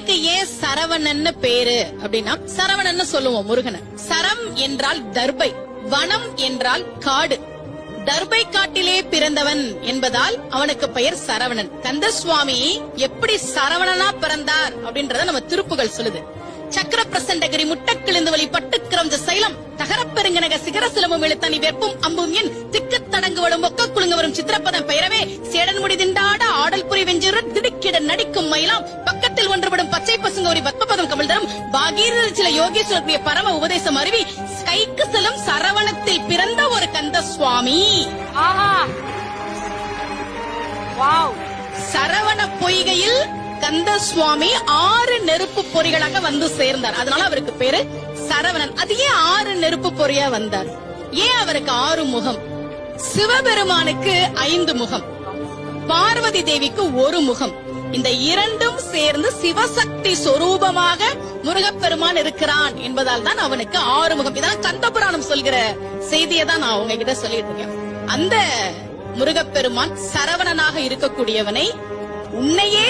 முருகனுக்கு ஏன் சரவணன்னு பேரு அப்படின்னா, சரவணன்னு சொல்லுவோம் முருகனை. சரம் என்றால் தர்பை, வனம் என்றால் காடு. தர்பை காட்டிலே பிறந்தவன் என்பதால் அவனுக்கு பெயர் சரவணன். கந்தசுவாமி எப்படி சரவணனா பிறந்தார் அப்படின்றத நம்ம திருப்புகள் சொல்லுது. சக்கர பிரசண்டகிரி முட்டக்கிழிந்து வழி பட்டுக்கிரஞ்ச சைலம் தகரப்பெருங்கனக சிகர சிலமும் எழுத்தனி வெப்பும் அம்பும் என் திக்கு தடங்கு வடும் ஒக்க குழுங்க வரும் சித்திரப்பதம் பெயரவே சேடன் முடி திண்டாட ஆடல் புரி வெஞ்சிரு திடுக்கிட நடிக்கும் மயிலாம் பக்கத்தில் ஒன்றுபடும் பச்சை பசுங்க ஒரு பத்மபதம் கமிழ் தரும் பாகீர சில யோகேஸ்வரனுடைய பரம உபதேசம் அருவி கைக்கு செல்லும் சரவணத்தில் பிறந்த ஒரு கந்த சுவாமி. சரவண பொய்கையில் கந்த சுவாமி 6 நெருப்பு பொறிகளாக வந்து சேர்ந்தார். அதனால அவருக்கு பேரு சரவணன். அது ஏன் 6 நெருப்பு பொறியா வந்தார்? ஏன் அவருக்கு 6 முகம்? சிவபெருமானுக்கு 5 முகம், பார்வதி தேவிக்கு 1 முகம். இந்த இரண்டும் சேர்ந்து சிவசக்தி சொரூபமாக முருகப்பெருமான் இருக்கிறான் என்பதால் தான் அவனுக்கு 6 முகம். இதெல்லாம் கந்தபுராணம் சொல்கிற செய்தியை தான் நான் உங்ககிட்ட சொல்லிட்டு இருக்கேன். அந்த முருகப்பெருமான் சரவணனாக இருக்கக்கூடியவனை உன்னையே